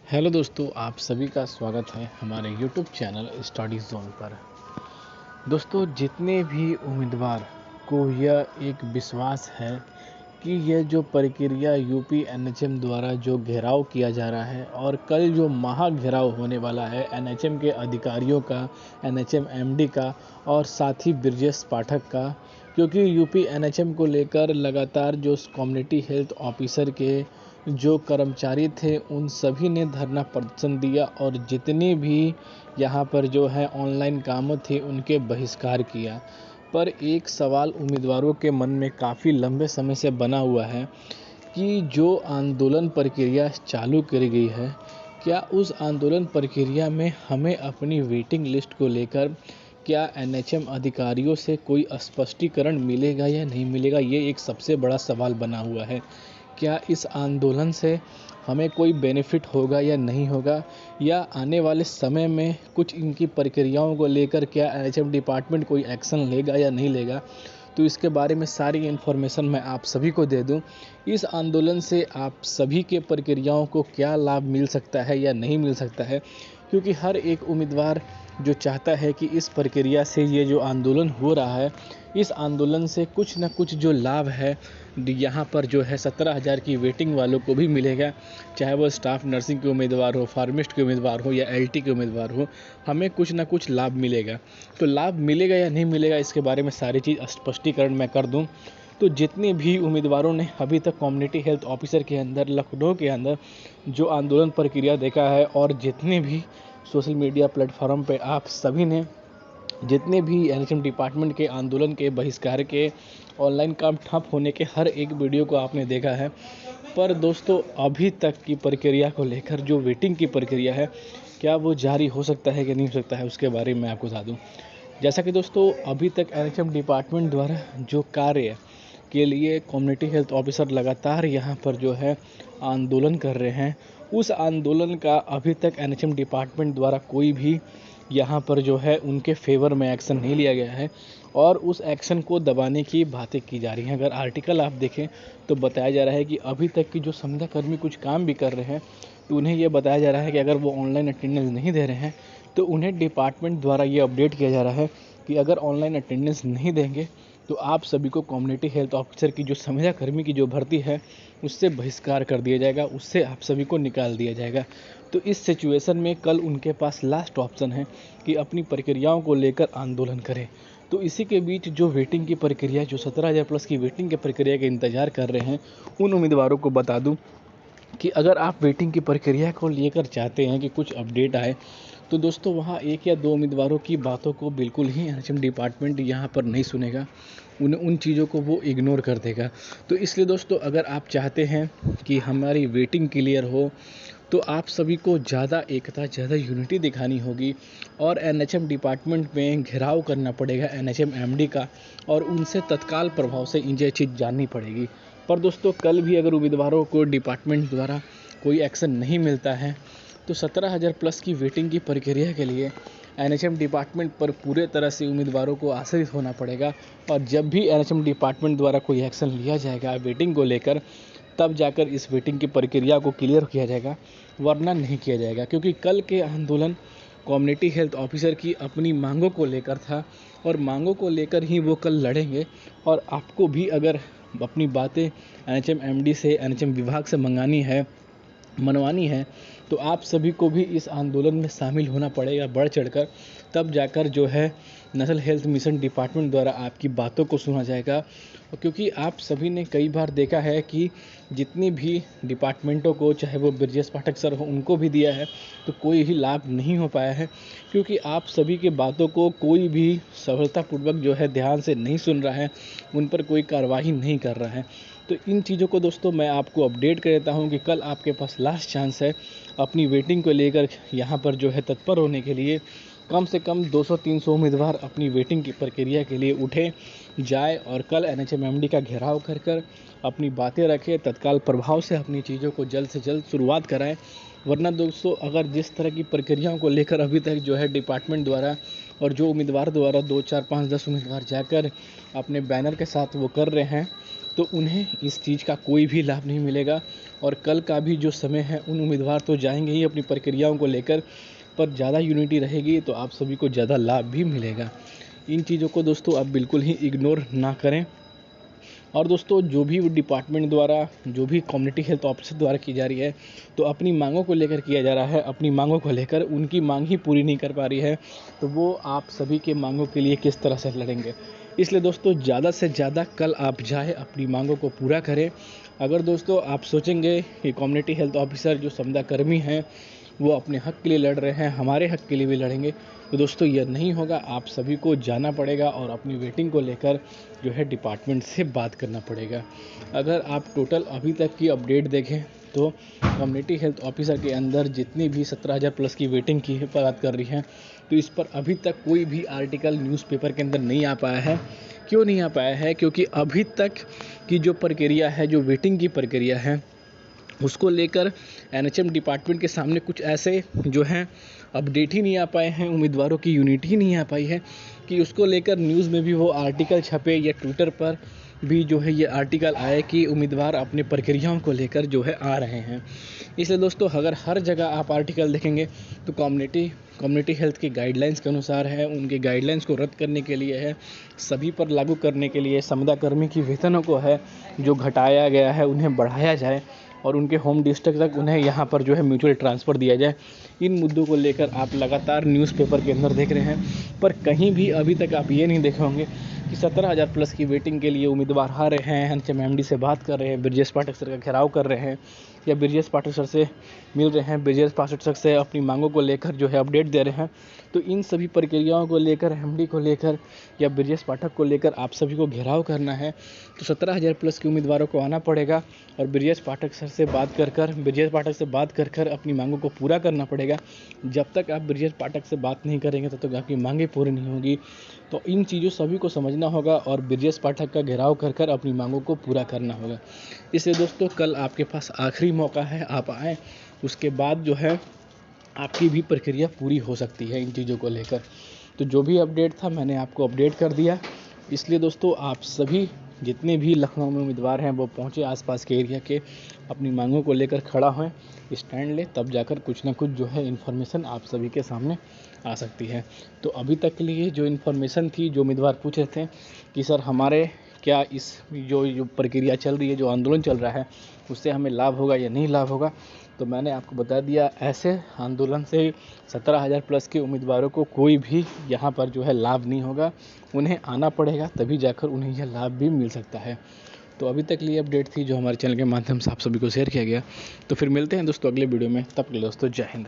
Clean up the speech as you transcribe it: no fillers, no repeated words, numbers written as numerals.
Hello दोस्तों, आप सभी का स्वागत है हमारे यूट्यूब चैनल स्टडी जोन पर। दोस्तों, जितने भी उम्मीदवार को यह एक विश्वास है कि यह जो प्रक्रिया यूपी एनएचएम द्वारा जो घेराव किया जा रहा है और कल जो महा घेराव होने वाला है एनएचएम के अधिकारियों का, एनएचएम एमडी का और साथ ही ब्रजेश पाठक का, क्योंकि यूपी एनएचएम को लेकर लगातार जो कम्युनिटी हेल्थ ऑफिसर के जो कर्मचारी थे उन सभी ने धरना प्रदर्शन दिया और जितने भी यहाँ पर जो है ऑनलाइन काम थे उनके बहिष्कार किया। पर एक सवाल उम्मीदवारों के मन में काफ़ी लंबे समय से बना हुआ है कि जो आंदोलन प्रक्रिया चालू करी गई है, क्या उस आंदोलन प्रक्रिया में हमें अपनी वेटिंग लिस्ट को लेकर क्या एनएचएम अधिकारियों से कोई स्पष्टीकरण मिलेगा या नहीं मिलेगा, ये एक सबसे बड़ा सवाल बना हुआ है। क्या इस आंदोलन से हमें कोई बेनिफिट होगा या नहीं होगा, या आने वाले समय में कुछ इनकी प्रक्रियाओं को लेकर क्या एनएचएम डिपार्टमेंट कोई एक्शन लेगा या नहीं लेगा। तो इसके बारे में सारी इन्फॉर्मेशन मैं आप सभी को दे दूं। इस आंदोलन से आप सभी के प्रक्रियाओं को क्या लाभ मिल सकता है या नहीं मिल सकता है, क्योंकि हर एक उम्मीदवार जो चाहता है कि इस प्रक्रिया से ये जो आंदोलन हो रहा है, इस आंदोलन से कुछ न कुछ जो लाभ है यहाँ पर जो है 17,000 की वेटिंग वालों को भी मिलेगा, चाहे वो स्टाफ नर्सिंग के उम्मीदवार हो, फार्मिस्ट के उम्मीदवार हो या एलटी के उम्मीदवार हो, हमें कुछ ना कुछ लाभ मिलेगा। तो लाभ मिलेगा या नहीं मिलेगा, इसके बारे में सारी चीज़ स्पष्टीकरण मैं कर दूं। तो जितने भी उम्मीदवारों ने अभी तक कम्युनिटी हेल्थ ऑफिसर के अंदर लखनऊ के अंदर जो आंदोलन प्रक्रिया देखा है, और जितने भी सोशल मीडिया प्लेटफॉर्म पे आप सभी ने जितने भी एनएचएम डिपार्टमेंट के आंदोलन के बहिष्कार के ऑनलाइन काम ठप होने के हर एक वीडियो को आपने देखा है। पर दोस्तों, अभी तक की प्रक्रिया को लेकर जो वेटिंग की प्रक्रिया है, क्या वो जारी हो सकता है कि नहीं हो सकता है, उसके बारे में आपको बता दूं। जैसा कि दोस्तों, अभी तक एनएचएम डिपार्टमेंट द्वारा जो कार्य के लिए कम्युनिटी हेल्थ ऑफिसर लगातार यहाँ पर जो है आंदोलन कर रहे हैं, उस आंदोलन का अभी तक एनएचएम डिपार्टमेंट द्वारा कोई भी यहाँ पर जो है उनके फेवर में एक्शन नहीं लिया गया है और उस एक्शन को दबाने की बातें की जा रही हैं। अगर आर्टिकल आप देखें तो बताया जा रहा है कि अभी तक की जो संविदा कर्मी कुछ काम भी कर रहे हैं, तो उन्हें यह बताया जा रहा है कि अगर वो ऑनलाइन अटेंडेंस नहीं दे रहे हैं तो उन्हें डिपार्टमेंट द्वारा ये अपडेट किया जा रहा है कि अगर ऑनलाइन अटेंडेंस नहीं देंगे तो आप सभी को कम्युनिटी हेल्थ ऑफिसर की जो संविदा कर्मी की जो भर्ती है उससे बहिष्कार कर दिया जाएगा, उससे आप सभी को निकाल दिया जाएगा। तो इस सिचुएशन में कल उनके पास लास्ट ऑप्शन है कि अपनी प्रक्रियाओं को लेकर आंदोलन करें। तो इसी के बीच जो वेटिंग की प्रक्रिया, जो 17,000 प्लस की वेटिंग की प्रक्रिया का इंतज़ार कर रहे हैं, उन उम्मीदवारों को बता दूं कि अगर आप वेटिंग की प्रक्रिया को लेकर चाहते हैं कि कुछ अपडेट आए, तो दोस्तों वहाँ एक या दो उम्मीदवारों की बातों को बिल्कुल ही एनएचएम डिपार्टमेंट यहाँ पर नहीं सुनेगा, उन चीज़ों को वो इग्नोर कर देगा। तो इसलिए दोस्तों, अगर आप चाहते हैं कि हमारी वेटिंग क्लियर हो, तो आप सभी को ज़्यादा एकता, ज़्यादा यूनिटी दिखानी होगी और एनएचएम डिपार्टमेंट में घेराव करना पड़ेगा एनएचएम एमडी का, और उनसे तत्काल प्रभाव से ये चीज़ जाननी पड़ेगी। पर दोस्तों, कल भी अगर उम्मीदवारों को डिपार्टमेंट द्वारा कोई एक्शन नहीं मिलता है तो 17,000 प्लस की वेटिंग की प्रक्रिया के लिए एनएचएम डिपार्टमेंट पर पूरे तरह से उम्मीदवारों को आश्रित होना पड़ेगा। और जब भी एनएचएम डिपार्टमेंट द्वारा कोई एक्शन लिया जाएगा वेटिंग को लेकर, तब जाकर इस वेटिंग की प्रक्रिया को क्लियर किया जाएगा, वरना नहीं किया जाएगा। क्योंकि कल के आंदोलन कम्युनिटी हेल्थ ऑफिसर की अपनी मांगों को लेकर था और मांगों को लेकर ही वो कल लड़ेंगे। और आपको भी अगर अपनी बातें एनएचएम एमडी से, एनएचएम विभाग से मनवानी है, तो आप सभी को भी इस आंदोलन में शामिल होना पड़ेगा बढ़ चढ़कर। तब जाकर जो है नेशनल हेल्थ मिशन डिपार्टमेंट द्वारा आपकी बातों को सुना जाएगा। क्योंकि आप सभी ने कई बार देखा है कि जितनी भी डिपार्टमेंटों को, चाहे वो ब्रजेश पाठक सर हो, उनको भी दिया है तो कोई ही लाभ नहीं हो पाया है, क्योंकि आप सभी के बातों को कोई भी सफलतापूर्वक जो है ध्यान से नहीं सुन रहा है, उन पर कोई कार्रवाई नहीं कर रहा है। तो इन चीज़ों को दोस्तों मैं आपको अपडेट कर देता हूँ कि कल आपके पास लास्ट चांस है अपनी वेटिंग को लेकर यहाँ पर जो है तत्पर होने के लिए। कम से कम 200-300 उम्मीदवार अपनी वेटिंग की प्रक्रिया के लिए उठे जाए और कल एनएचएम एमडी का घेराव कर अपनी बातें रखें, तत्काल प्रभाव से अपनी चीज़ों को जल्द से जल्द शुरुआत कराएं। वरना दोस्तों, अगर जिस तरह की प्रक्रियाओं को लेकर अभी तक जो है डिपार्टमेंट द्वारा और जो उम्मीदवार द्वारा 2, 4, 5, 10 उम्मीदवार जाकर अपने बैनर के साथ वो कर रहे हैं, तो उन्हें इस चीज़ का कोई भी लाभ नहीं मिलेगा। और कल का भी जो समय है, उन उम्मीदवार तो जाएंगे ही अपनी प्रक्रियाओं को लेकर, पर ज़्यादा यूनिटी रहेगी तो आप सभी को ज़्यादा लाभ भी मिलेगा। इन चीज़ों को दोस्तों आप बिल्कुल ही इग्नोर ना करें। और दोस्तों जो भी डिपार्टमेंट द्वारा, जो भी कम्युनिटी हेल्थ ऑफिसर द्वारा की जा रही है, तो अपनी मांगों को लेकर किया जा रहा है, अपनी मांगों को लेकर उनकी मांग ही पूरी नहीं कर पा रही है, तो वो आप सभी के मांगों के लिए किस तरह से लड़ेंगे। इसलिए दोस्तों ज़्यादा से ज़्यादा कल आप जाए, अपनी मांगों को पूरा करें। अगर दोस्तों आप सोचेंगे कि कम्युनिटी हेल्थ ऑफिसर जो संविदा कर्मी हैं वो अपने हक के लिए लड़ रहे हैं, हमारे हक के लिए भी लड़ेंगे, तो दोस्तों यह नहीं होगा। आप सभी को जाना पड़ेगा और अपनी वेटिंग को लेकर जो है डिपार्टमेंट से बात करना पड़ेगा। अगर आप टोटल अभी तक की अपडेट देखें तो कम्युनिटी हेल्थ ऑफिसर के अंदर जितनी भी 17,000 प्लस की वेटिंग की बात कर रही है, तो इस पर अभी तक कोई भी आर्टिकल न्यूज़पेपर के अंदर नहीं आ पाया है। क्यों नहीं आ पाया है? क्योंकि अभी तक की जो प्रक्रिया है, जो वेटिंग की प्रक्रिया है, उसको लेकर एनएचएम डिपार्टमेंट के सामने कुछ ऐसे जो हैं अपडेट ही नहीं आ पाए हैं, उम्मीदवारों की यूनिटी ही नहीं आ पाई है कि उसको लेकर न्यूज़ में भी वो आर्टिकल छपे या ट्विटर पर भी जो है ये आर्टिकल आए कि उम्मीदवार अपने प्रक्रियाओं को लेकर जो है आ रहे हैं। इसलिए दोस्तों अगर हर जगह आप आर्टिकल देखेंगे तो कम्युनिटी हेल्थ की गाइडलाइंस के अनुसार है, उनके गाइडलाइंस को रद्द करने के लिए है, सभी पर लागू करने के लिए संविदा कर्मी की वेतनों को है जो घटाया गया है उन्हें बढ़ाया जाए और उनके होम डिस्ट्रिक्ट तक उन्हें यहाँ पर जो है म्यूचुअल ट्रांसफ़र दिया जाए। इन मुद्दों को लेकर आप लगातार न्यूज़पेपर के अंदर देख रहे हैं, पर कहीं भी अभी तक आप ये नहीं देखे होंगे कि 17,000 प्लस की वेटिंग के लिए उम्मीदवार आ रहे हैं, एनएचएम से बात कर रहे हैं, ब्रजेश पाठक सर का घेराव कर रहे हैं या ब्रजेश पाठक सर से मिल रहे हैं, ब्रजेश पाठक सर से अपनी मांगों को लेकर जो है अपडेट दे रहे हैं। तो इन सभी प्रक्रियाओं को लेकर, एमडी को लेकर या ब्रजेश पाठक को लेकर आप सभी को घेराव करना है, तो 17,000 प्लस के उम्मीदवारों को आना पड़ेगा और ब्रजेश पाठक सर से बात कर अपनी मांगों को पूरा करना पड़ेगा। जब तक आप ब्रजेश पाठक से बात नहीं करेंगे तब तक आपकी मांगें पूरी नहीं होगी। तो इन चीज़ों सभी को समझना होगा और ब्रजेश पाठक का घेराव कर अपनी मांगों को पूरा करना होगा। इसलिए दोस्तों कल आपके पास आखिरी मौका है, आप आएँ, उसके बाद जो है आपकी भी प्रक्रिया पूरी हो सकती है इन चीज़ों को लेकर। तो जो भी अपडेट था मैंने आपको अपडेट कर दिया। इसलिए दोस्तों आप सभी जितने भी लखनऊ में उम्मीदवार हैं वो पहुँचे, आसपास के एरिया के, अपनी मांगों को लेकर खड़ा हों, स्टैंड ले, तब जाकर कुछ ना कुछ जो है इन्फॉर्मेशन आप सभी के सामने आ सकती है। तो अभी तक के लिए जो इन्फॉर्मेशन थी, जो उम्मीदवार पूछ रहे थे कि सर हमारे क्या इस जो प्रक्रिया चल रही है, जो आंदोलन चल रहा है, उससे हमें लाभ होगा या नहीं लाभ होगा, तो मैंने आपको बता दिया ऐसे आंदोलन से 17,000 प्लस के उम्मीदवारों को कोई भी यहाँ पर जो है लाभ नहीं होगा। उन्हें आना पड़ेगा, तभी जाकर उन्हें यह लाभ भी मिल सकता है। तो अभी तक लिए अपडेट थी जो हमारे चैनल के माध्यम से आप सभी को शेयर किया गया। तो फिर मिलते हैं दोस्तों अगले वीडियो में, तब के लिए दोस्तों जय हिंद।